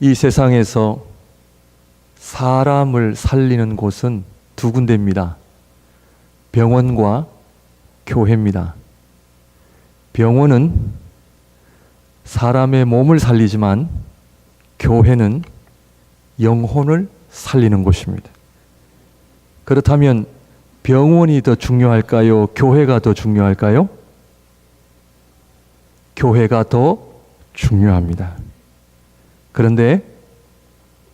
이 세상에서 사람을 살리는 곳은 두 군데입니다. 병원과 교회입니다. 병원은 사람의 몸을 살리지만 교회는 영혼을 살리는 곳입니다. 그렇다면 병원이 더 중요할까요? 교회가 더 중요할까요? 교회가 더 중요합니다. 그런데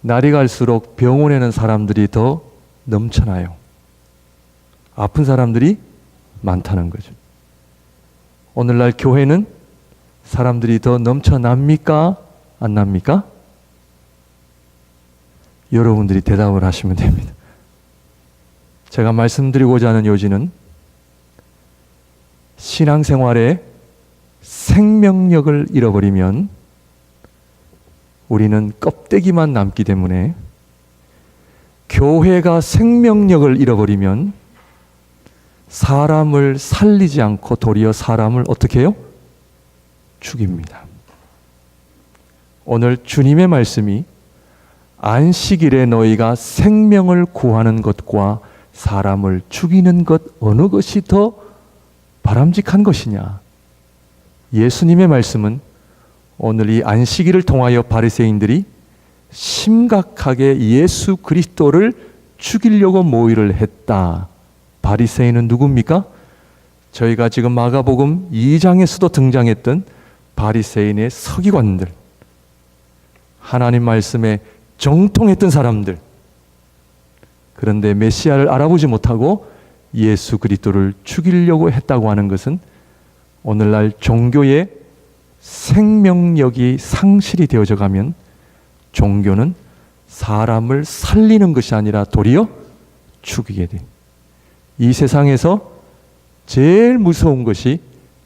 날이 갈수록 병원에는 사람들이 더 넘쳐나요. 아픈 사람들이 많다는 거죠. 오늘날 교회는 사람들이 더 넘쳐납니까? 안 납니까? 여러분들이 대답을 하시면 됩니다. 제가 말씀드리고자 하는 요지는 신앙생활에 생명력을 잃어버리면 우리는 껍데기만 남기 때문에, 교회가 생명력을 잃어버리면 사람을 살리지 않고 도리어 사람을 어떻게 해요? 죽입니다. 오늘 주님의 말씀이 안식일에 너희가 생명을 구하는 것과 사람을 죽이는 것 어느 것이 더 바람직한 것이냐? 예수님의 말씀은 오늘 이 안식일을 통하여 바리새인들이 심각하게 예수 그리스도를 죽이려고 모의를 했다. 바리새인은 누굽니까? 저희가 지금 마가복음 2장에서도 등장했던 바리새인의 서기관들, 하나님 말씀에 정통했던 사람들. 그런데 메시아를 알아보지 못하고 예수 그리스도를 죽이려고 했다고 하는 것은 오늘날 종교의 생명력이 상실이 되어져 가면 종교는 사람을 살리는 것이 아니라 도리어 죽이게 돼. 이 세상에서 제일 무서운 것이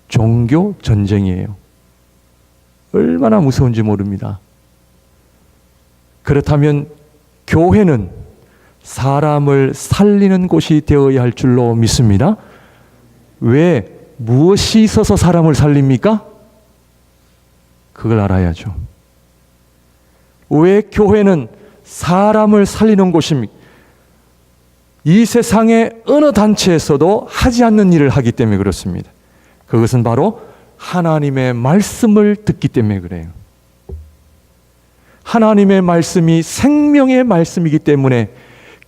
종교 전쟁이에요. 얼마나 무서운지 모릅니다. 그렇다면 교회는 사람을 살리는 곳이 되어야 할 줄로 믿습니다. 왜? 무엇이 있어서 사람을 살립니까? 그걸 알아야죠. 왜 교회는 사람을 살리는 곳입니까? 이 세상의 어느 단체에서도 하지 않는 일을 하기 때문에 그렇습니다. 그것은 바로 하나님의 말씀을 듣기 때문에 그래요. 하나님의 말씀이 생명의 말씀이기 때문에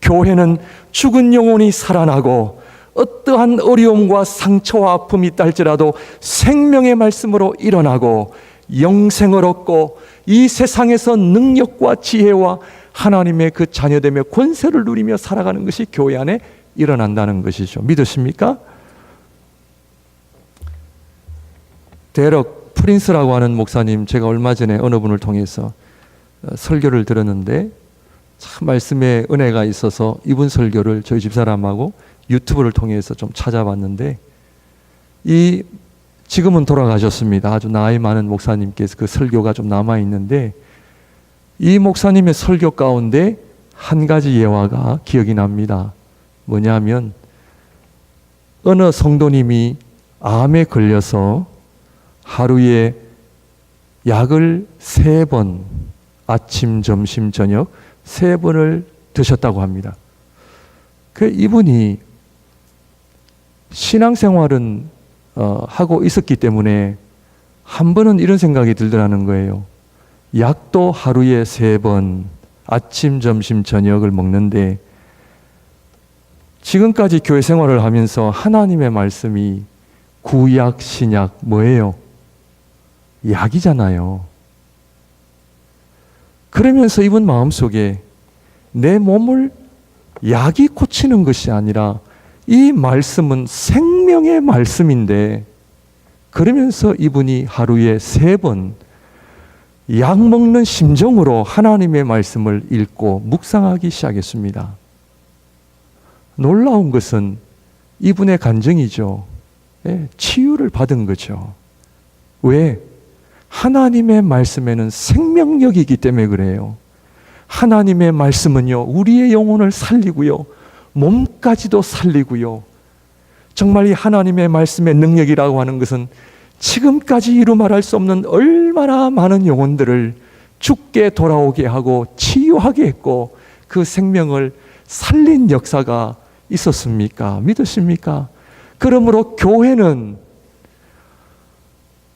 교회는 죽은 영혼이 살아나고 어떠한 어려움과 상처와 아픔이 있다 할지라도 생명의 말씀으로 일어나고 영생을 얻고 이 세상에서 능력과 지혜와 하나님의 그 자녀됨의 권세를 누리며 살아가는 것이 교회 안에 일어난다는 것이죠. 믿으십니까? 데럭 프린스라고 하는 목사님, 제가 얼마 전에 어느 분을 통해서 설교를 들었는데 참 말씀에 은혜가 있어서 이분 설교를 저희 집사람하고 유튜브를 통해서 좀 찾아봤는데, 지금은 돌아가셨습니다. 아주 나이 많은 목사님께서 그 설교가 좀 남아있는데, 이 목사님의 설교 가운데 한 가지 예화가 기억이 납니다. 뭐냐면 어느 성도님이 암에 걸려서 하루에 약을 3번, 아침, 점심, 저녁 3번을 드셨다고 합니다. 이분이 신앙생활은 하고 있었기 때문에 한 번은 이런 생각이 들더라는 거예요. 약도 하루에 3번, 아침, 점심, 저녁을 먹는데 지금까지 교회 생활을 하면서 하나님의 말씀이 구약, 신약 뭐예요? 약이잖아요. 그러면서 이분 마음속에 내 몸을 약이 고치는 것이 아니라 이 말씀은 생명의 말씀인데, 그러면서 이분이 하루에 3번 약 먹는 심정으로 하나님의 말씀을 읽고 묵상하기 시작했습니다. 놀라운 것은 이분의 간증이죠. 치유를 받은 거죠. 왜? 하나님의 말씀에는 생명력이 있기 때문에 그래요. 하나님의 말씀은요, 우리의 영혼을 살리고요, 몸까지도 살리고요. 정말 이 하나님의 말씀의 능력이라고 하는 것은 지금까지 이루 말할 수 없는 얼마나 많은 영혼들을 죽게 돌아오게 하고 치유하게 했고 그 생명을 살린 역사가 있었습니까? 믿으십니까? 그러므로 교회는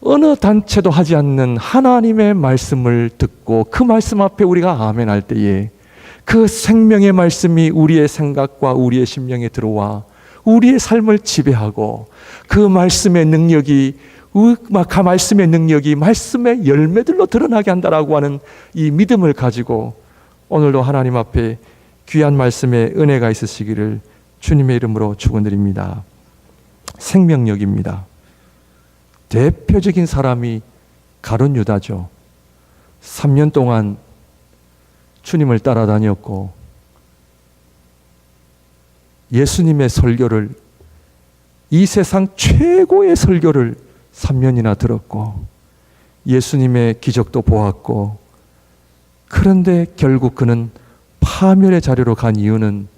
어느 단체도 하지 않는 하나님의 말씀을 듣고 그 말씀 앞에 우리가 아멘 할 때에 그 생명의 말씀이 우리의 생각과 우리의 심령에 들어와 우리의 삶을 지배하고 그 말씀의 능력이 말씀의 열매들로 드러나게 한다라고 하는 이 믿음을 가지고 오늘도 하나님 앞에 귀한 말씀의 은혜가 있으시기를 주님의 이름으로 축원드립니다. 생명력입니다. 대표적인 사람이 가룟 유다죠. 3년 동안 주님을 따라다녔고 예수님의 설교를, 이 세상 최고의 설교를 3년이나 들었고 예수님의 기적도 보았고, 그런데 결국 그는 파멸의 자리로 간 이유는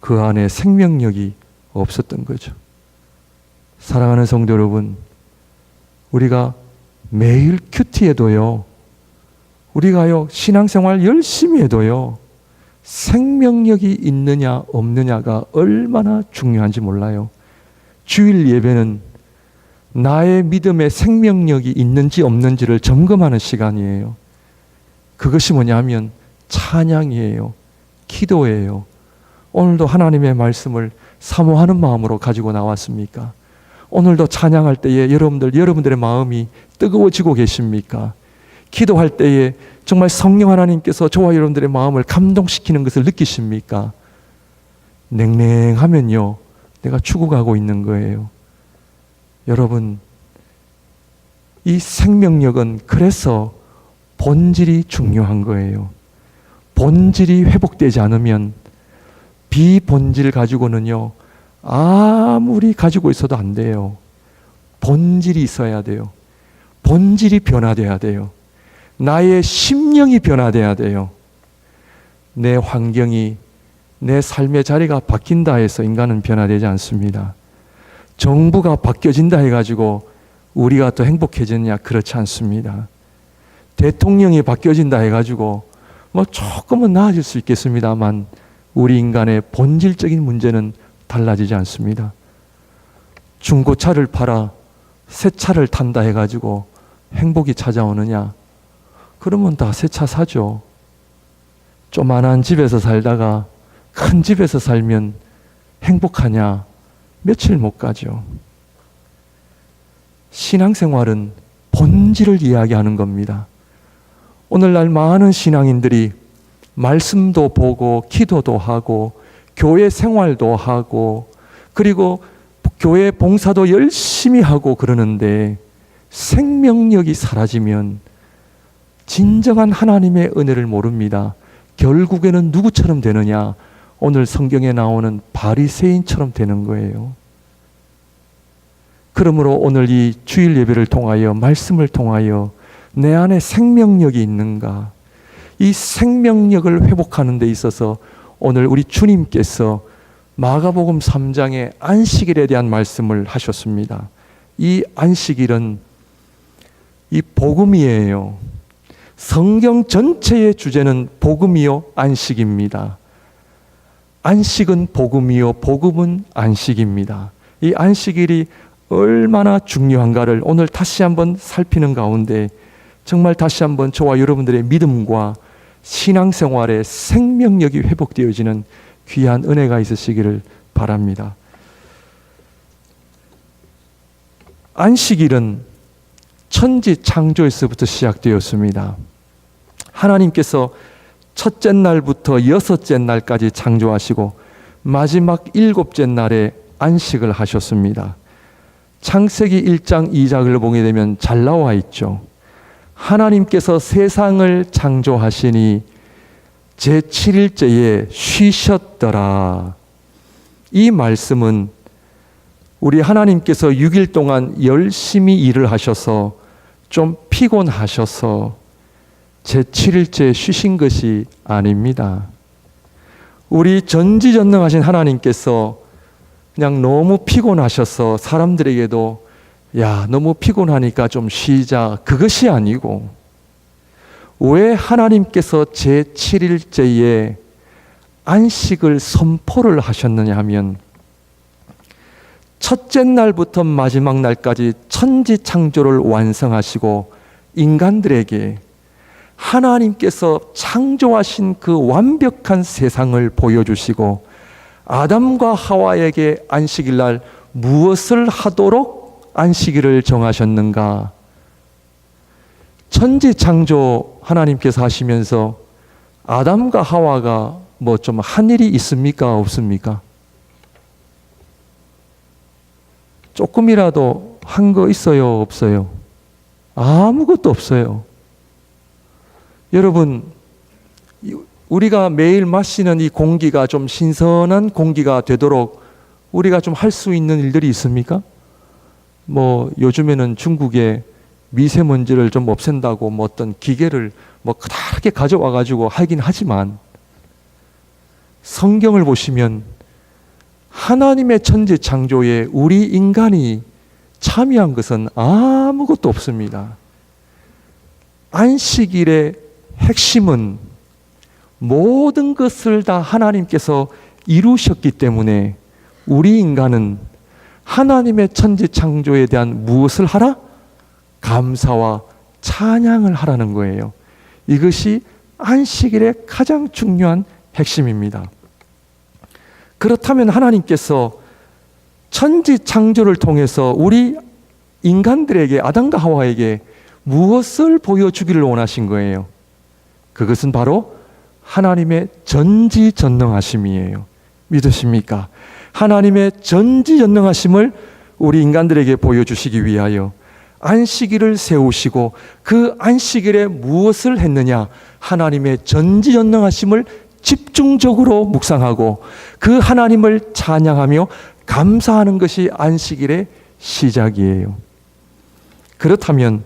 그 안에 생명력이 없었던 거죠. 사랑하는 성도 여러분, 우리가 매일 큐티해도요, 우리가요 신앙생활 열심히 해도요 생명력이 있느냐 없느냐가 얼마나 중요한지 몰라요. 주일 예배는 나의 믿음의 생명력이 있는지 없는지를 점검하는 시간이에요. 그것이 뭐냐면 찬양이에요. 기도예요. 오늘도 하나님의 말씀을 사모하는 마음으로 가지고 나왔습니까? 오늘도 찬양할 때에 여러분들의 마음이 뜨거워지고 계십니까? 기도할 때에 정말 성령 하나님께서 저와 여러분들의 마음을 감동시키는 것을 느끼십니까? 냉랭하면요, 내가 죽어가고 있는 거예요. 여러분, 이 생명력은 그래서 본질이 중요한 거예요. 본질이 회복되지 않으면 비본질 가지고는요, 아무리 가지고 있어도 안 돼요. 본질이 있어야 돼요. 본질이 변화돼야 돼요. 나의 심령이 변화돼야 돼요. 내 환경이, 내 삶의 자리가 바뀐다 해서 인간은 변화되지 않습니다. 정부가 바뀌어진다 해가지고 우리가 더 행복해졌냐? 그렇지 않습니다. 대통령이 바뀌어진다 해가지고 뭐 조금은 나아질 수 있겠습니다만 우리 인간의 본질적인 문제는 달라지지 않습니다. 중고차를 팔아 새 차를 탄다 해가지고 행복이 찾아오느냐? 그러면 다 새 차 사죠. 조만한 집에서 살다가 큰 집에서 살면 행복하냐? 며칠 못 가죠. 신앙생활은 본질을 이야기하는 겁니다. 오늘날 많은 신앙인들이 말씀도 보고 기도도 하고 교회 생활도 하고 그리고 교회 봉사도 열심히 하고 그러는데 생명력이 사라지면 진정한 하나님의 은혜를 모릅니다. 결국에는 누구처럼 되느냐? 오늘 성경에 나오는 바리새인처럼 되는 거예요. 그러므로 오늘 이 주일 예배를 통하여, 말씀을 통하여 내 안에 생명력이 있는가? 이 생명력을 회복하는 데 있어서 오늘 우리 주님께서 마가복음 3장의 안식일에 대한 말씀을 하셨습니다. 이 안식일은 이 복음이에요. 성경 전체의 주제는 복음이요 안식입니다. 안식은 복음이요 복음은 안식입니다. 이 안식일이 얼마나 중요한가를 오늘 다시 한번 살피는 가운데 정말 다시 한번 저와 여러분들의 믿음과 신앙생활의 생명력이 회복되어지는 귀한 은혜가 있으시기를 바랍니다. 안식일은 천지 창조에서부터 시작되었습니다. 하나님께서 첫째 날부터 여섯째 날까지 창조하시고 마지막 일곱째 날에 안식을 하셨습니다. 창세기 1장 2장을 보게 되면 잘 나와 있죠. 하나님께서 세상을 창조하시니 제7일째에 쉬셨더라. 이 말씀은 우리 하나님께서 6일 동안 열심히 일을 하셔서 좀 피곤하셔서 제7일째에 쉬신 것이 아닙니다. 우리 전지전능하신 하나님께서 그냥 너무 피곤하셔서 사람들에게도 야, 너무 피곤하니까 좀 쉬자, 그것이 아니고 왜 하나님께서 제7일째에 안식을 선포를 하셨느냐 하면, 첫째 날부터 마지막 날까지 천지 창조를 완성하시고 인간들에게 하나님께서 창조하신 그 완벽한 세상을 보여주시고, 아담과 하와에게 안식일 날 무엇을 하도록 안식일을 정하셨는가? 천지 창조 하나님께서 하시면서 아담과 하와가 뭐 좀 한 일이 있습니까? 없습니까? 조금이라도 한 거 있어요? 없어요? 아무것도 없어요. 여러분, 우리가 매일 마시는 이 공기가 좀 신선한 공기가 되도록 우리가 좀 할 수 있는 일들이 있습니까? 뭐 요즘에는 중국에 미세먼지를 좀 없앤다고 뭐 어떤 기계를 뭐 크다랗게 가져와 가지고 하긴 하지만, 성경을 보시면 하나님의 천지 창조에 우리 인간이 참여한 것은 아무것도 없습니다. 안식일의 핵심은 모든 것을 다 하나님께서 이루셨기 때문에 우리 인간은 하나님의 천지 창조에 대한 무엇을 하라? 감사와 찬양을 하라는 거예요. 이것이 안식일의 가장 중요한 핵심입니다. 그렇다면 하나님께서 천지 창조를 통해서 우리 인간들에게, 아담과 하와에게 무엇을 보여주기를 원하신 거예요? 그것은 바로 하나님의 전지전능하심이에요. 믿으십니까? 하나님의 전지전능하심을 우리 인간들에게 보여주시기 위하여 안식일을 세우시고, 그 안식일에 무엇을 했느냐? 하나님의 전지전능하심을 집중적으로 묵상하고 그 하나님을 찬양하며 감사하는 것이 안식일의 시작이에요. 그렇다면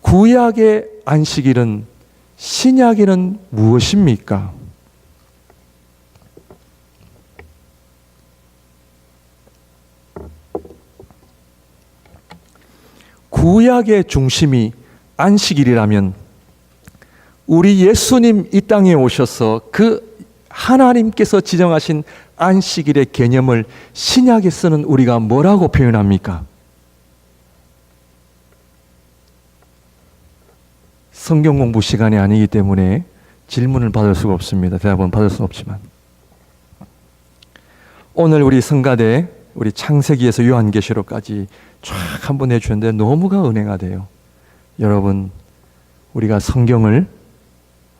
구약의 안식일은 신약에는 무엇입니까? 구약의 중심이 안식일이라면, 우리 예수님 이 땅에 오셔서 그 하나님께서 지정하신 안식일의 개념을 신약에서는 우리가 뭐라고 표현합니까? 성경 공부 시간이 아니기 때문에 질문을 받을 수가 없습니다. 대답은 받을 수는 없지만, 오늘 우리 성가대, 우리 창세기에서 요한계시록까지 쫙 한번 해주셨는데 너무가 은혜가 돼요. 여러분, 우리가 성경을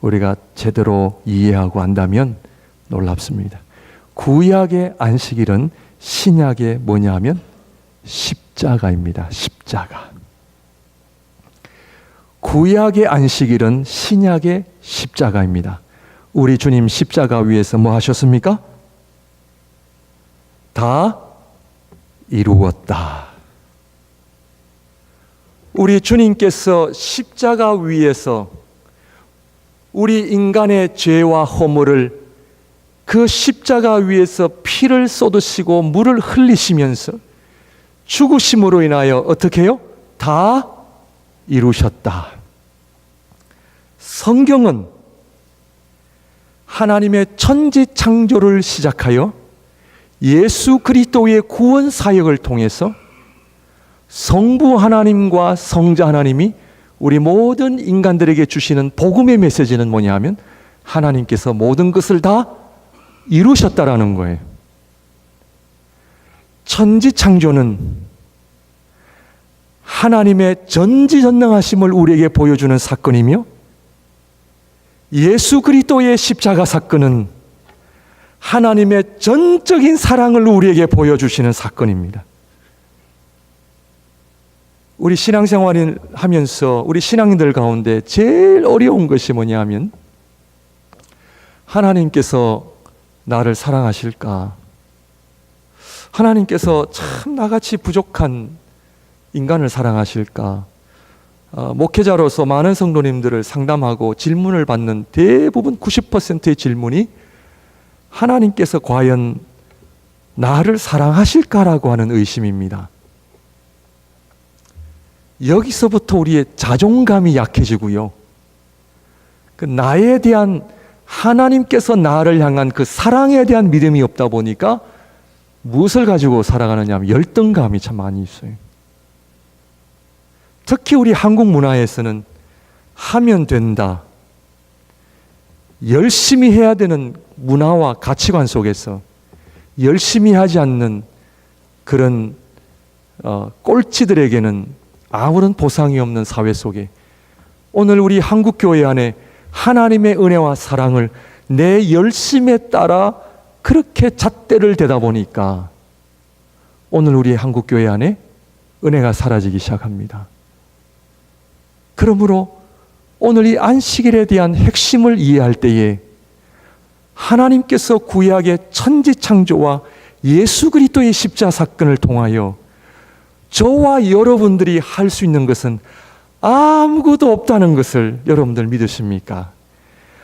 우리가 제대로 이해하고 안다면 놀랍습니다. 구약의 안식일은 신약의 뭐냐 하면 십자가입니다. 십자가. 구약의 안식일은 신약의 십자가입니다. 우리 주님 십자가 위에서 뭐 하셨습니까? 다 이루었다. 우리 주님께서 십자가 위에서 우리 인간의 죄와 허물을 그 십자가 위에서 피를 쏟으시고 물을 흘리시면서 죽으심으로 인하여 어떻게 해요? 다 이루셨다. 성경은 하나님의 천지 창조를 시작하여 예수 그리스도의 구원 사역을 통해서 성부 하나님과 성자 하나님이 우리 모든 인간들에게 주시는 복음의 메시지는 뭐냐 하면 하나님께서 모든 것을 다 이루셨다라는 거예요. 천지 창조는 하나님의 전지전능하심을 우리에게 보여주는 사건이며, 예수 그리스도의 십자가 사건은 하나님의 전적인 사랑을 우리에게 보여주시는 사건입니다. 우리 신앙생활을 하면서 우리 신앙인들 가운데 제일 어려운 것이 뭐냐 하면, 하나님께서 나를 사랑하실까? 하나님께서 참 나같이 부족한 인간을 사랑하실까? 목회자로서 많은 성도님들을 상담하고 질문을 받는 대부분 90%의 질문이 하나님께서 과연 나를 사랑하실까라고 하는 의심입니다. 여기서부터 우리의 자존감이 약해지고요. 그 나에 대한 하나님께서 나를 향한 그 사랑에 대한 믿음이 없다 보니까 무엇을 가지고 살아가느냐 하면 열등감이 참 많이 있어요. 특히 우리 한국 문화에서는 하면 된다, 열심히 해야 되는 문화와 가치관 속에서 열심히 하지 않는 그런 꼴찌들에게는 아무런 보상이 없는 사회 속에 오늘 우리 한국교회 안에 하나님의 은혜와 사랑을 내 열심에 따라 그렇게 잣대를 대다 보니까 오늘 우리 한국교회 안에 은혜가 사라지기 시작합니다. 그러므로 오늘 이 안식일에 대한 핵심을 이해할 때에 하나님께서 구약의 천지창조와 예수 그리스도의 십자가 사건을 통하여 저와 여러분들이 할 수 있는 것은 아무것도 없다는 것을 여러분들 믿으십니까?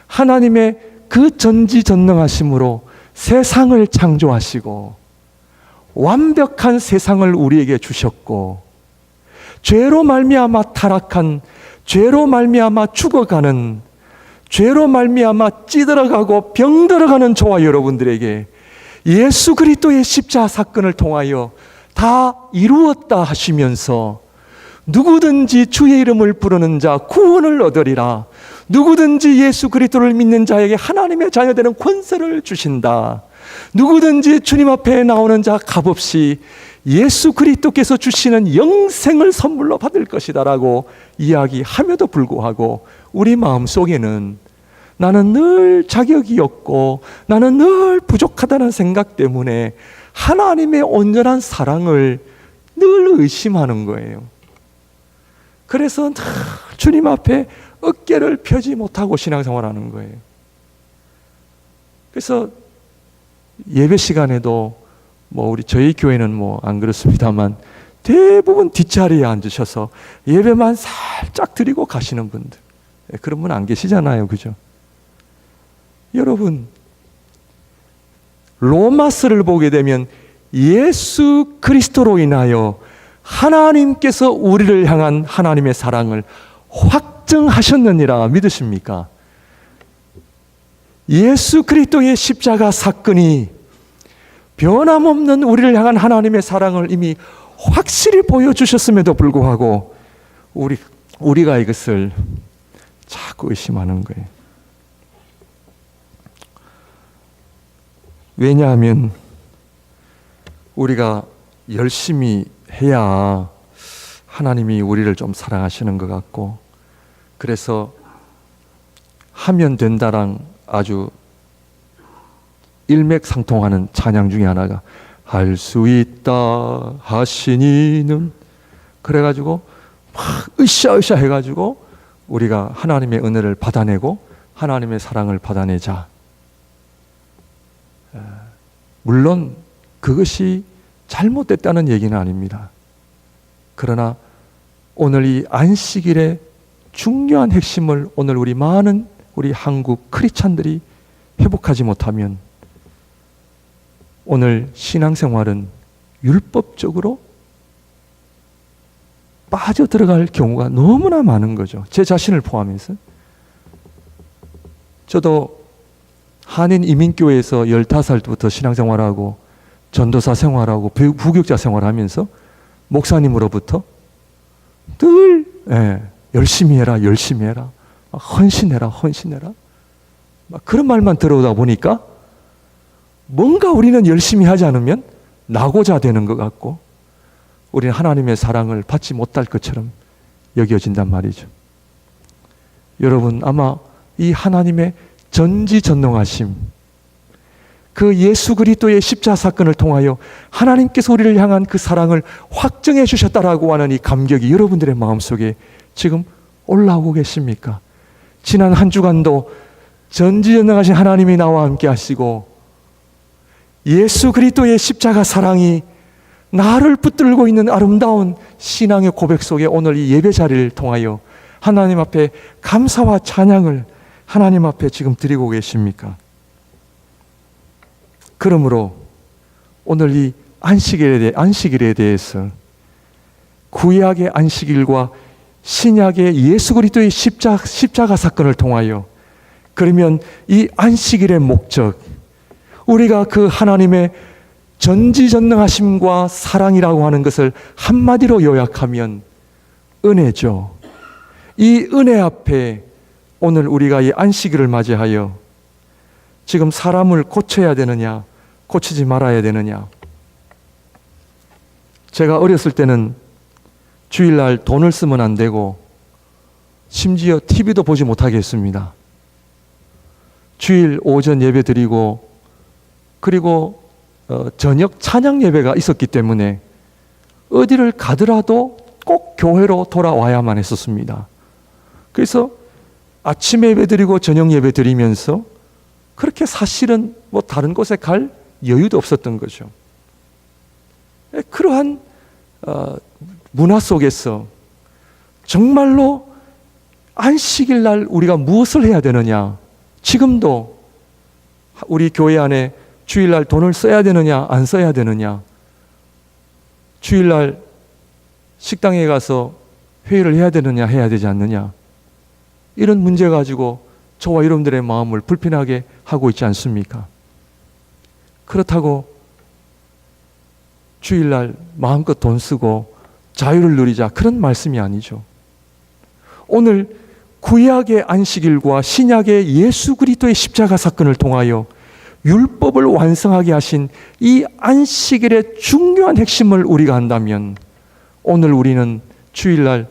하나님의 그 전지전능하심으로 세상을 창조하시고 완벽한 세상을 우리에게 주셨고 죄로 말미암아 타락한, 죄로 말미암아 죽어가는, 죄로 말미암아 찌들어가고 병들어가는 저와 여러분들에게 예수 그리스도의 십자가 사건을 통하여 다 이루었다 하시면서 누구든지 주의 이름을 부르는 자 구원을 얻으리라, 누구든지 예수 그리스도를 믿는 자에게 하나님의 자녀되는 권세를 주신다, 누구든지 주님 앞에 나오는 자 값없이 예수 그리스도께서 주시는 영생을 선물로 받을 것이다 라고 이야기함에도 불구하고 우리 마음속에는 나는 늘 자격이 없고 나는 늘 부족하다는 생각 때문에 하나님의 온전한 사랑을 늘 의심하는 거예요. 그래서 주님 앞에 어깨를 펴지 못하고 신앙생활하는 거예요. 그래서 예배 시간에도 우리 저희 교회는 안 그렇습니다만 대부분 뒷자리에 앉으셔서 예배만 살짝 드리고 가시는 분들, 그런 분 안 계시잖아요, 그죠? 여러분, 로마서를 보게 되면 예수 그리스도로 인하여 하나님께서 우리를 향한 하나님의 사랑을 확증하셨느니라 믿으십니까? 예수 그리스도의 십자가 사건이 변함없는 우리를 향한 하나님의 사랑을 이미 확실히 보여주셨음에도 불구하고 우리가 이것을 자꾸 의심하는 거예요. 왜냐하면 우리가 열심히 해야 하나님이 우리를 좀 사랑하시는 것 같고, 그래서 하면 된다랑 아주 일맥상통하는 찬양 중에 하나가 할 수 있다 하시니는, 그래가지고 막 으쌰으쌰 해가지고 우리가 하나님의 은혜를 받아내고 하나님의 사랑을 받아내자. 물론 그것이 잘못됐다는 얘기는 아닙니다. 그러나 오늘 이 안식일의 중요한 핵심을 오늘 많은 우리 한국 크리스찬들이 회복하지 못하면 오늘 신앙생활은 율법적으로 빠져들어갈 경우가 너무나 많은 거죠. 제 자신을 포함해서. 저도 한인 이민교회에서 15살 때부터 신앙생활하고 전도사 생활하고 부교육자 생활하면서 목사님으로부터 늘 열심히 해라, 열심히 해라, 헌신해라, 헌신해라, 그런 말만 들어오다 보니까 뭔가 우리는 열심히 하지 않으면 나고자 되는 것 같고 우리는 하나님의 사랑을 받지 못할 것처럼 여겨진단 말이죠. 여러분, 아마 이 하나님의 전지전능하심, 그 예수 그리스도의 십자가 사건을 통하여 하나님께서 우리를 향한 그 사랑을 확증해 주셨다라고 하는 이 감격이 여러분들의 마음속에 지금 올라오고 계십니까? 지난 한 주간도 전지전능하신 하나님이 나와 함께 하시고 예수 그리스도의 십자가 사랑이 나를 붙들고 있는 아름다운 신앙의 고백 속에 오늘 이 예배 자리를 통하여 하나님 앞에 감사와 찬양을 하나님 앞에 지금 드리고 계십니까? 그러므로 오늘 이 안식일에 대해서 구약의 안식일과 신약의 예수 그리스도의 십자가 사건을 통하여 그러면 이 안식일의 목적, 우리가 그 하나님의 전지전능하심과 사랑이라고 하는 것을 한마디로 요약하면 은혜죠. 이 은혜 앞에 오늘 우리가 이 안식일을 맞이하여 지금 사람을 고쳐야 되느냐, 고치지 말아야 되느냐. 제가 어렸을 때는 주일날 돈을 쓰면 안 되고 심지어 TV도 보지 못하게 했습니다. 주일 오전 예배 드리고 그리고 저녁 찬양 예배가 있었기 때문에 어디를 가더라도 꼭 교회로 돌아와야만 했었습니다. 그래서 아침 예배 드리고 저녁 예배 드리면서 그렇게 사실은 뭐 다른 곳에 갈 여유도 없었던 거죠. 그러한 문화 속에서 정말로 안식일 날 우리가 무엇을 해야 되느냐, 지금도 우리 교회 안에 주일날 돈을 써야 되느냐 안 써야 되느냐, 주일날 식당에 가서 회의를 해야 되느냐 해야 되지 않느냐, 이런 문제 가지고 저와 여러분들의 마음을 불편하게 하고 있지 않습니까? 그렇다고 주일날 마음껏 돈 쓰고 자유를 누리자, 그런 말씀이 아니죠. 오늘 구약의 안식일과 신약의 예수 그리스도의 십자가 사건을 통하여 율법을 완성하게 하신 이 안식일의 중요한 핵심을 우리가 안다면 오늘 우리는 주일날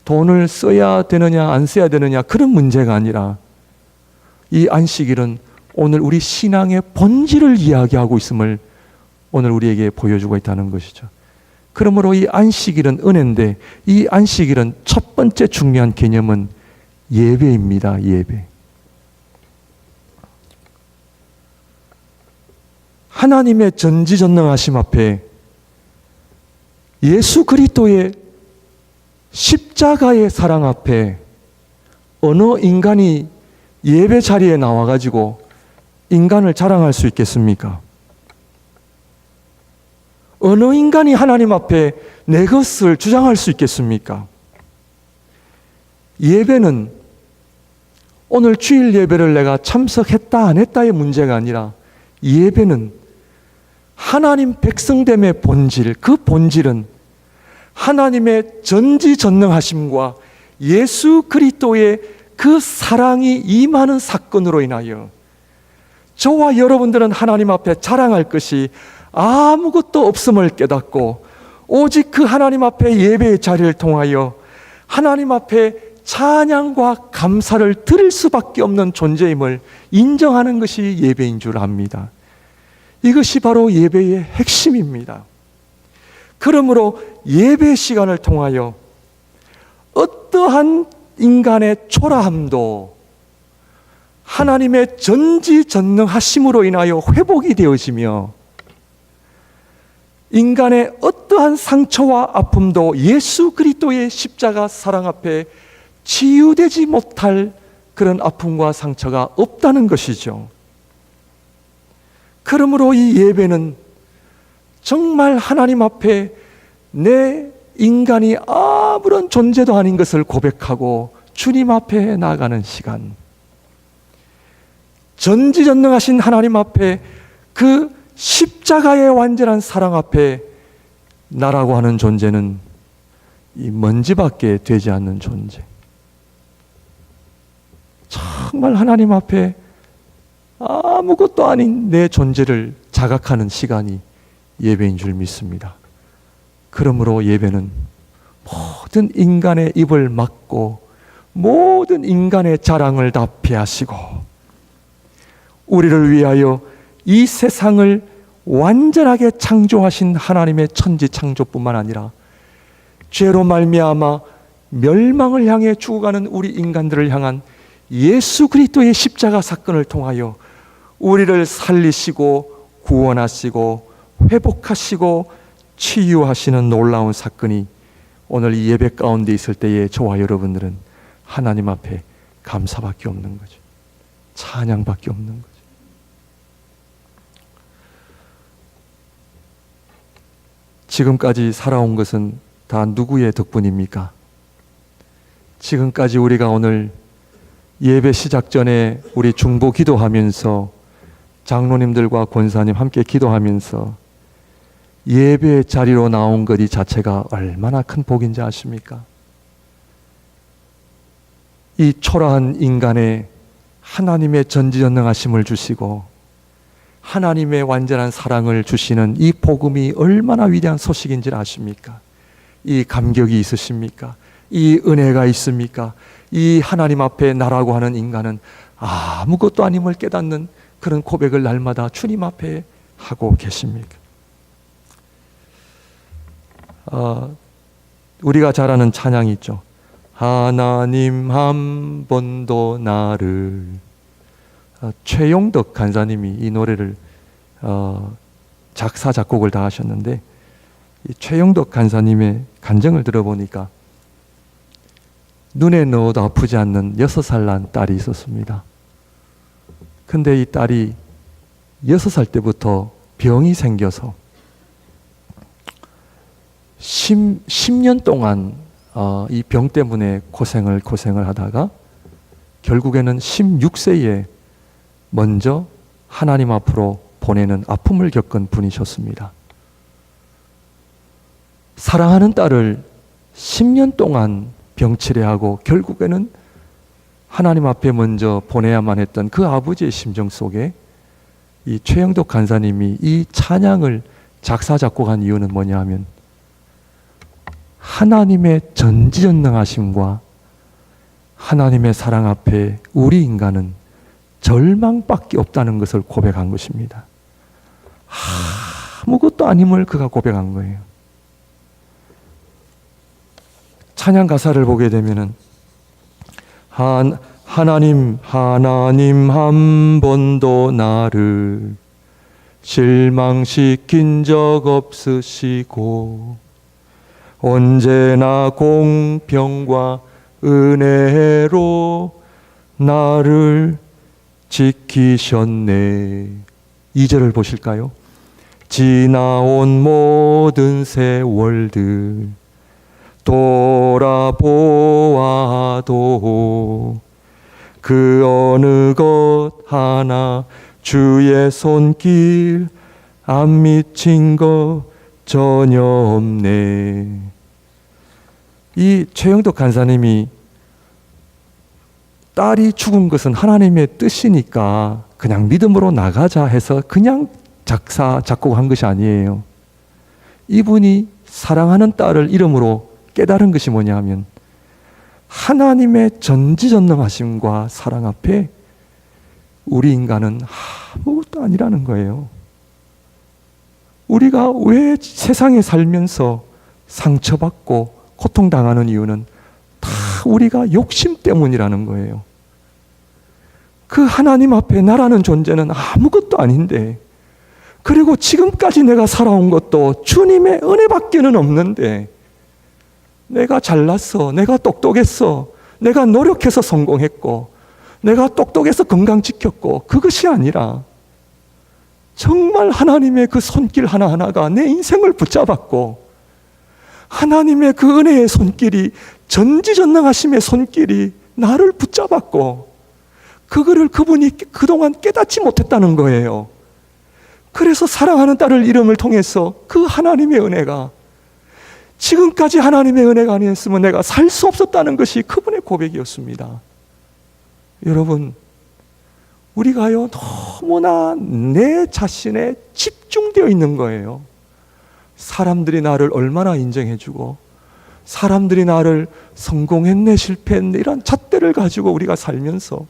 돈을 써야 되느냐 안 써야 되느냐 그런 문제가 아니라 이 안식일은 오늘 우리 신앙의 본질을 이야기하고 있음을 오늘 우리에게 보여주고 있다는 것이죠. 그러므로 이 안식일은 은혜인데 이 안식일은 첫 번째 중요한 개념은 예배입니다. 예배. 하나님의 전지전능하심 앞에 예수 그리스도의 십자가의 사랑 앞에 어느 인간이 예배 자리에 나와가지고 인간을 자랑할 수 있겠습니까? 어느 인간이 하나님 앞에 내 것을 주장할 수 있겠습니까? 예배는 오늘 주일 예배를 내가 참석했다 안 했다의 문제가 아니라 예배는 하나님 백성됨의 본질, 그 본질은 하나님의 전지전능하심과 예수 그리스도의 그 사랑이 임하는 사건으로 인하여 저와 여러분들은 하나님 앞에 자랑할 것이 아무것도 없음을 깨닫고 오직 그 하나님 앞에 예배의 자리를 통하여 하나님 앞에 찬양과 감사를 드릴 수밖에 없는 존재임을 인정하는 것이 예배인 줄 압니다. 이것이 바로 예배의 핵심입니다. 그러므로 예배 시간을 통하여 어떠한 인간의 초라함도 하나님의 전지전능하심으로 인하여 회복이 되어지며 인간의 어떠한 상처와 아픔도 예수 그리스도의 십자가 사랑 앞에 치유되지 못할 그런 아픔과 상처가 없다는 것이죠. 그러므로 이 예배는 정말 하나님 앞에 내 인간이 아무런 존재도 아닌 것을 고백하고 주님 앞에 나아가는 시간, 전지전능하신 하나님 앞에 그 십자가의 완전한 사랑 앞에 나라고 하는 존재는 이 먼지밖에 되지 않는 존재, 정말 하나님 앞에 아무것도 아닌 내 존재를 자각하는 시간이 예배인 줄 믿습니다. 그러므로 예배는 모든 인간의 입을 막고 모든 인간의 자랑을 다 폐하시고 우리를 위하여 이 세상을 완전하게 창조하신 하나님의 천지 창조뿐만 아니라 죄로 말미암아 멸망을 향해 죽어가는 우리 인간들을 향한 예수 그리스도의 십자가 사건을 통하여 우리를 살리시고 구원하시고 회복하시고 치유하시는 놀라운 사건이 오늘 이 예배 가운데 있을 때에 저와 여러분들은 하나님 앞에 감사밖에 없는 거죠. 찬양밖에 없는 거죠. 지금까지 살아온 것은 다 누구의 덕분입니까? 지금까지 우리가 오늘 예배 시작 전에 우리 중보 기도하면서 장로님들과 권사님 함께 기도하면서 예배 자리로 나온 것 이 자체가 얼마나 큰 복인지 아십니까? 이 초라한 인간에 하나님의 전지전능하심을 주시고 하나님의 완전한 사랑을 주시는 이 복음이 얼마나 위대한 소식인지 아십니까? 이 감격이 있으십니까? 이 은혜가 있습니까? 이 하나님 앞에 나라고 하는 인간은 아무것도 아님을 깨닫는 그런 고백을 날마다 주님 앞에 하고 계십니까? 우리가 잘 아는 찬양이 있죠. 하나님 한 번도 나를. 최용덕 간사님이 이 노래를 작사 작곡을 다 하셨는데, 이 최용덕 간사님의 간증을 들어보니까 눈에 넣어도 아프지 않는 6살 난 딸이 있었습니다. 근데 이 딸이 6살 때부터 병이 생겨서 10년 동안 이 병 때문에 고생을 하다가 결국에는 16세에 먼저 하나님 앞으로 보내는 아픔을 겪은 분이셨습니다. 사랑하는 딸을 10년 동안 병치레하고 결국에는 하나님 앞에 먼저 보내야만 했던 그 아버지의 심정 속에 이 최영덕 간사님이 이 찬양을 작사 작곡한 이유는 뭐냐 하면 하나님의 전지전능하심과 하나님의 사랑 앞에 우리 인간은 절망밖에 없다는 것을 고백한 것입니다. 아무것도 아님을 그가 고백한 거예요. 찬양 가사를 보게 되면은 하나님 한 번도 나를 실망시킨 적 없으시고 언제나 공평과 은혜로 나를 지키셨네. 2절을 보실까요? 지나온 모든 세월들 돌아보아도 그 어느 것 하나 주의 손길 안 미친 것 전혀 없네. 이 최영덕 간사님이 딸이 죽은 것은 하나님의 뜻이니까 그냥 믿음으로 나가자 해서 그냥 작사 작곡한 것이 아니에요. 이분이 사랑하는 딸을 이름으로 깨달은 것이 뭐냐 하면 하나님의 전지전능하심과 사랑 앞에 우리 인간은 아무것도 아니라는 거예요. 우리가 왜 세상에 살면서 상처받고 고통당하는 이유는 다 우리가 욕심 때문이라는 거예요. 그 하나님 앞에 나라는 존재는 아무것도 아닌데, 그리고 지금까지 내가 살아온 것도 주님의 은혜밖에는 없는데, 내가 잘났어, 내가 똑똑했어, 내가 노력해서 성공했고, 내가 똑똑해서 건강 지켰고, 그것이 아니라 정말 하나님의 그 손길 하나하나가 내 인생을 붙잡았고, 하나님의 그 은혜의 손길이, 전지전능하심의 손길이 나를 붙잡았고, 그거를 그분이 그동안 깨닫지 못했다는 거예요. 그래서 사랑하는 딸을 이름을 통해서 그 하나님의 은혜가, 지금까지 하나님의 은혜가 아니었으면 내가 살 수 없었다는 것이 그분의 고백이었습니다. 여러분, 우리가요 너무나 내 자신에 집중되어 있는 거예요. 사람들이 나를 얼마나 인정해주고, 사람들이 나를 성공했네 실패했네 이런 잣대를 가지고 우리가 살면서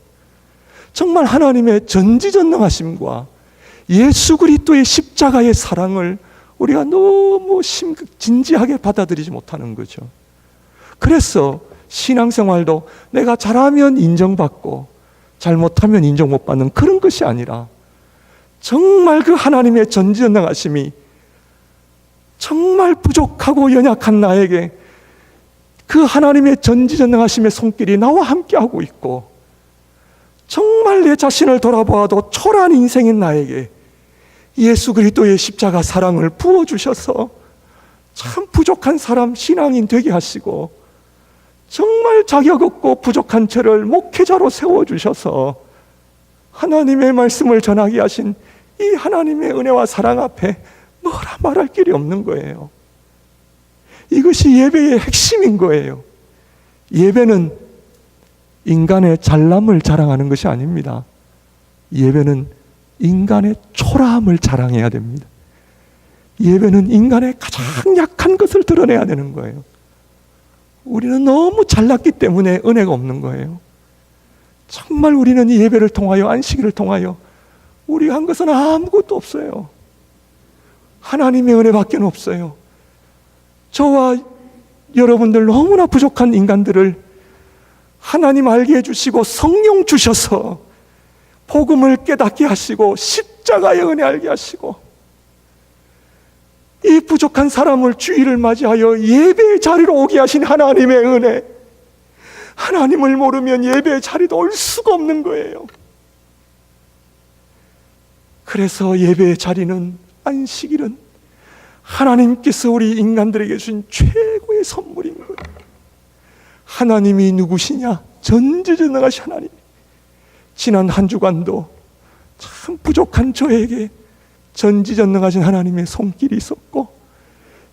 정말 하나님의 전지전능하심과 예수 그리스도의 십자가의 사랑을 우리가 너무 진지하게 받아들이지 못하는 거죠. 그래서 신앙생활도 내가 잘하면 인정받고 잘못하면 인정 못 받는 그런 것이 아니라 정말 그 하나님의 전지전능하심이 정말 부족하고 연약한 나에게 그 하나님의 전지전능하심의 손길이 나와 함께하고 있고, 정말 내 자신을 돌아보아도 초라한 인생인 나에게 예수 그리스도의 십자가 사랑을 부어주셔서 참 부족한 사람 신앙인 되게 하시고, 정말 자격 없고 부족한 저를 목회자로 세워주셔서 하나님의 말씀을 전하게 하신 이 하나님의 은혜와 사랑 앞에 뭐라 말할 길이 없는 거예요. 이것이 예배의 핵심인 거예요. 예배는 인간의 잘남을 자랑하는 것이 아닙니다. 예배는 인간의 초라함을 자랑해야 됩니다. 예배는 인간의 가장 약한 것을 드러내야 되는 거예요. 우리는 너무 잘났기 때문에 은혜가 없는 거예요. 정말 우리는 이 예배를 통하여, 안식일을 통하여 우리가 한 것은 아무것도 없어요. 하나님의 은혜밖에 없어요. 저와 여러분들 너무나 부족한 인간들을 하나님 알게 해주시고 성령 주셔서 복음을 깨닫게 하시고 십자가의 은혜 알게 하시고 이 부족한 사람을 주일을 맞이하여 예배의 자리로 오게 하신 하나님의 은혜. 하나님을 모르면 예배의 자리도 올 수가 없는 거예요. 그래서 예배의 자리는, 안식일은 하나님께서 우리 인간들에게 주신 최고의 선물인 거예요. 하나님이 누구시냐? 전지전능하신 하나님. 지난 한 주간도 참 부족한 저에게 전지전능하신 하나님의 손길이 있었고,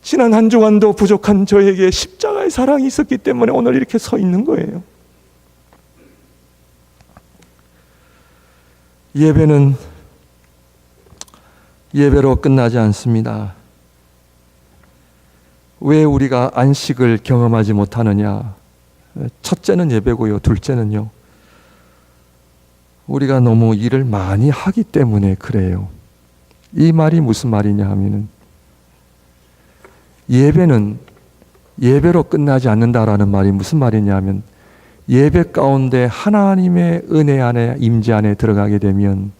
지난 한 주간도 부족한 저에게 십자가의 사랑이 있었기 때문에 오늘 이렇게 서 있는 거예요. 예배는 예배로 끝나지 않습니다. 왜 우리가 안식을 경험하지 못하느냐? 첫째는 예배고요. 둘째는요, 우리가 너무 일을 많이 하기 때문에 그래요. 이 말이 무슨 말이냐 하면은, 예배는 예배로 끝나지 않는다라는 말이 무슨 말이냐 하면, 예배 가운데 하나님의 은혜 안에, 임재 안에 들어가게 되면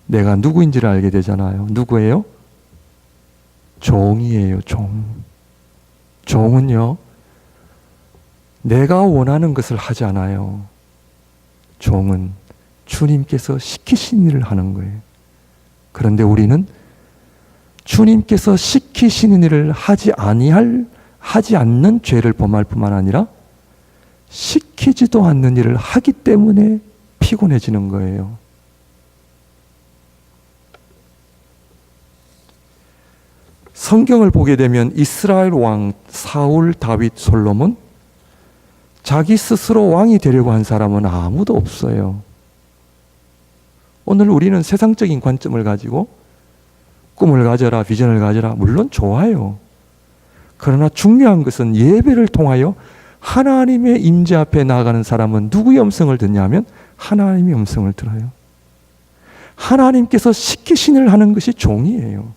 내가 누구인지를 알게 되잖아요. 누구예요? 종이에요. 종은요, 내가 원하는 것을 하지 않아요. 종은 주님께서 시키신 일을 하는 거예요. 그런데 우리는 주님께서 시키시는 일을 하지 않는 죄를 범할 뿐만 아니라 시키지도 않는 일을 하기 때문에 피곤해지는 거예요. 성경을 보게 되면 이스라엘 왕 사울, 다윗, 솔로몬, 자기 스스로 왕이 되려고 한 사람은 아무도 없어요. 오늘 우리는 세상적인 관점을 가지고 꿈을 가져라, 비전을 가져라, 물론 좋아요. 그러나 중요한 것은 예배를 통하여 하나님의 임재 앞에 나아가는 사람은 누구의 음성을 듣냐면 하나님의 음성을 들어요. 하나님께서 시키신 일을 하는 것이 종이에요.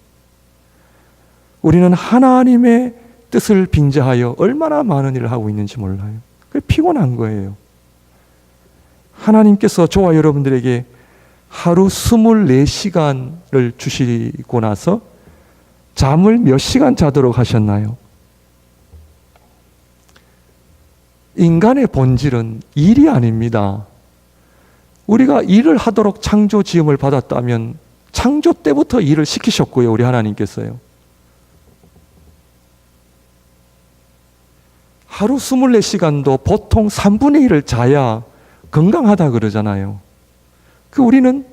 우리는 하나님의 뜻을 빙자하여 얼마나 많은 일을 하고 있는지 몰라요. 그게 피곤한 거예요. 하나님께서 저와 여러분들에게 하루 24시간을 주시고 나서 잠을 몇 시간 자도록 하셨나요? 인간의 본질은 일이 아닙니다. 우리가 일을 하도록 창조 지음을 받았다면 창조 때부터 일을 시키셨고요. 우리 하나님께서요. 하루 24시간도 보통 3분의 1을 자야 건강하다 그러잖아요. 우리는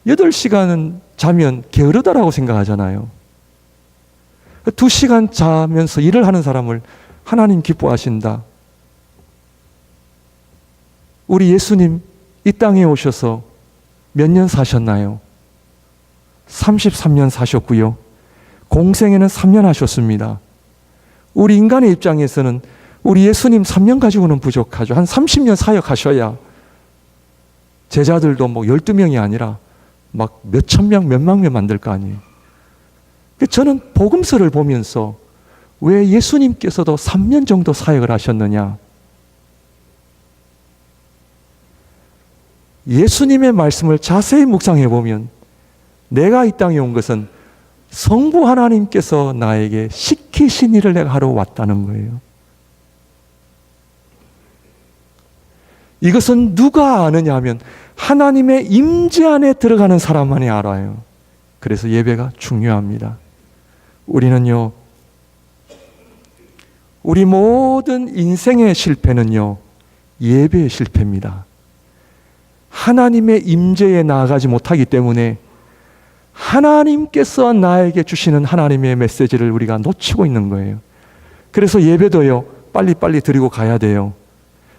8시간은 자면 게으르다라고 생각하잖아요. 2시간 자면서 일을 하는 사람을 하나님 기뻐하신다. 우리 예수님 이 땅에 오셔서 몇 년 사셨나요? 33년 사셨고요. 공생에는 3년 하셨습니다. 우리 인간의 입장에서는 우리 예수님 3년 가지고는 부족하죠. 한 30년 사역하셔야 제자들도 12명이 아니라 막 몇천 명, 몇만 명 만들 거 아니에요. 저는 복음서를 보면서 왜 예수님께서도 3년 정도 사역을 하셨느냐? 예수님의 말씀을 자세히 묵상해 보면 내가 이 땅에 온 것은 성부 하나님께서 나에게 시키신 일을 내가 하러 왔다는 거예요. 이것은 누가 아느냐 하면 하나님의 임재 안에 들어가는 사람만이 알아요. 그래서 예배가 중요합니다. 우리는요, 우리 모든 인생의 실패는요, 예배의 실패입니다. 하나님의 임재에 나아가지 못하기 때문에 하나님께서 나에게 주시는 하나님의 메시지를 우리가 놓치고 있는 거예요. 그래서 예배도요, 빨리빨리 드리고 가야 돼요.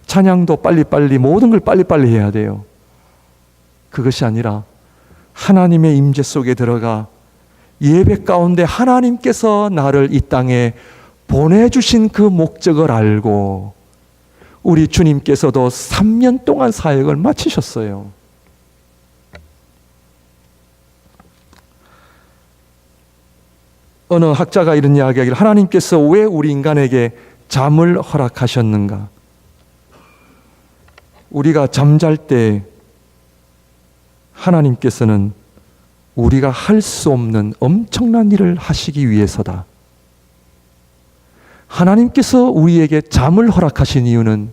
찬양도 빨리빨리, 모든 걸 빨리빨리 해야 돼요. 그것이 아니라 하나님의 임재 속에 들어가 예배 가운데 하나님께서 나를 이 땅에 보내주신 그 목적을 알고, 우리 주님께서도 3년 동안 사역을 마치셨어요. 어느 학자가 이런 이야기하기를, 하나님께서 왜 우리 인간에게 잠을 허락하셨는가? 우리가 잠잘 때 하나님께서는 우리가 할 수 없는 엄청난 일을 하시기 위해서다. 하나님께서 우리에게 잠을 허락하신 이유는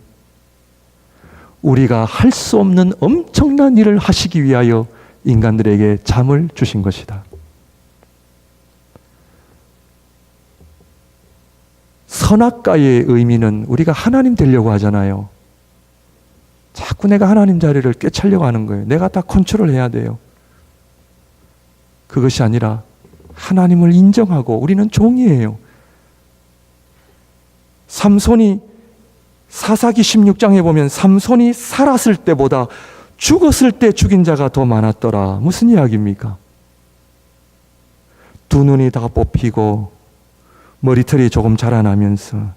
우리가 할 수 없는 엄청난 일을 하시기 위하여 인간들에게 잠을 주신 것이다. 선악과의 의미는 우리가 하나님 되려고 하잖아요. 자꾸 내가 하나님 자리를 꿰차려고 하는 거예요. 내가 다 컨트롤해야 돼요. 그것이 아니라 하나님을 인정하고, 우리는 종이에요. 삼손이, 사사기 16장에 보면 삼손이 살았을 때보다 죽었을 때 죽인 자가 더 많았더라. 무슨 이야기입니까? 두 눈이 다 뽑히고 머리털이 조금 자라나면서,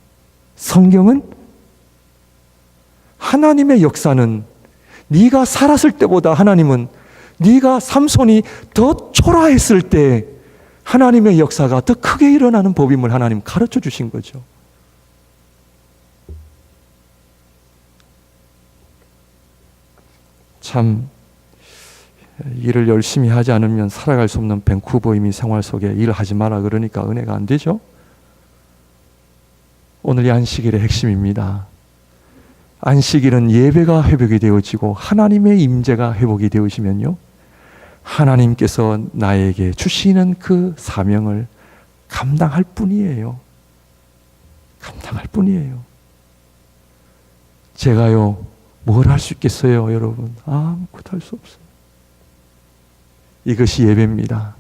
성경은 하나님의 역사는, 네가 살았을 때보다 하나님은, 네가 삼손이 더 초라했을 때 하나님의 역사가 더 크게 일어나는 법임을 하나님 가르쳐 주신 거죠. 참, 일을 열심히 하지 않으면 살아갈 수 없는 밴쿠버이민 생활 속에 일을 하지 마라 그러니까 은혜가 안 되죠. 오늘 이 안식일의 핵심입니다. 안식일은 예배가 회복이 되어지고 하나님의 임재가 회복이 되어지면요, 하나님께서 나에게 주시는 그 사명을 감당할 뿐이에요. 감당할 뿐이에요. 제가요, 뭘 할 수 있겠어요, 여러분? 아무것도 할 수 없어요. 이것이 예배입니다.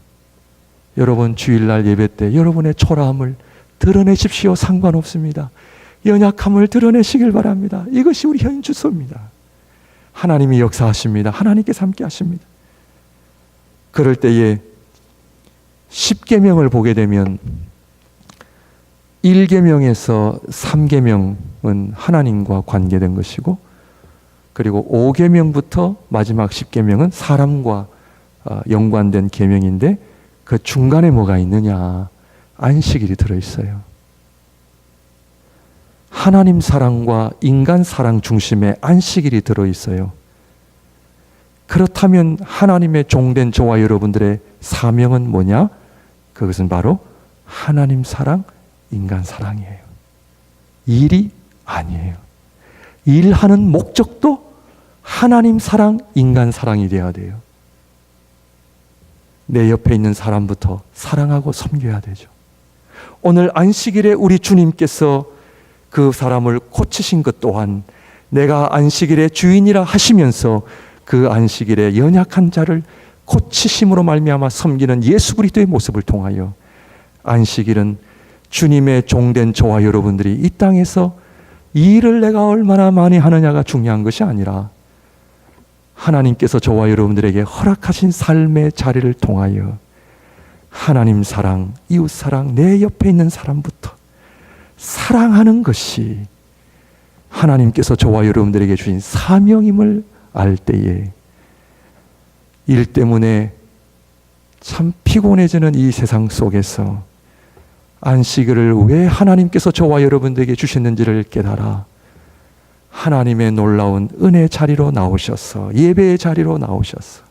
여러분, 주일날 예배 때 여러분의 초라함을 드러내십시오. 상관없습니다. 연약함을 드러내시길 바랍니다. 이것이 우리 현주소입니다. 하나님이 역사하십니다. 하나님께서 함께 하십니다. 그럴 때에 10계명을 보게 되면 1계명에서 3계명은 하나님과 관계된 것이고, 그리고 5계명부터 마지막 10계명은 사람과 연관된 계명인데, 그 중간에 뭐가 있느냐? 안식일이 들어있어요. 하나님 사랑과 인간 사랑 중심에 안식일이 들어있어요. 그렇다면 하나님의 종된 저와 여러분들의 사명은 뭐냐? 그것은 바로 하나님 사랑, 인간 사랑이에요. 일이 아니에요. 일하는 목적도 하나님 사랑, 인간 사랑이 되어야 돼요. 내 옆에 있는 사람부터 사랑하고 섬겨야 되죠. 오늘 안식일에 우리 주님께서 그 사람을 고치신 것 또한, 내가 안식일의 주인이라 하시면서 그 안식일에 연약한 자를 고치심으로 말미암아 섬기는 예수 그리스도의 모습을 통하여, 안식일은 주님의 종된 저와 여러분들이 이 땅에서 일을 내가 얼마나 많이 하느냐가 중요한 것이 아니라, 하나님께서 저와 여러분들에게 허락하신 삶의 자리를 통하여 하나님 사랑, 이웃 사랑, 내 옆에 있는 사람부터 사랑하는 것이 하나님께서 저와 여러분들에게 주신 사명임을 알 때에, 일 때문에 참 피곤해지는 이 세상 속에서 안식일을 왜 하나님께서 저와 여러분들에게 주셨는지를 깨달아 하나님의 놀라운 은혜 자리로 나오셔서, 예배의 자리로 나오셔서,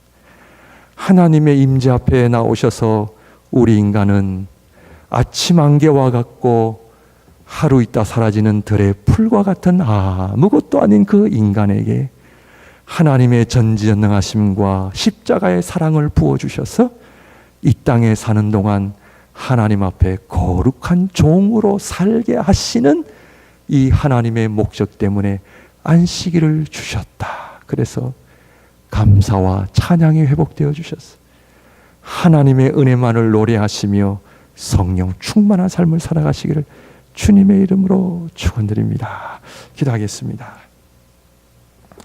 하나님의 임재 앞에 나오셔서 우리 인간은 아침 안개와 같고 하루 있다 사라지는 들의 풀과 같은 아무것도 아닌 그 인간에게 하나님의 전지전능하심과 십자가의 사랑을 부어주셔서 이 땅에 사는 동안 하나님 앞에 거룩한 종으로 살게 하시는 이 하나님의 목적 때문에 안식일을 주셨다. 그래서 감사와 찬양이 회복되어 주셨어요. 하나님의 은혜만을 노래하시며 성령 충만한 삶을 살아가시기를 주님의 이름으로 축원드립니다. 기도하겠습니다.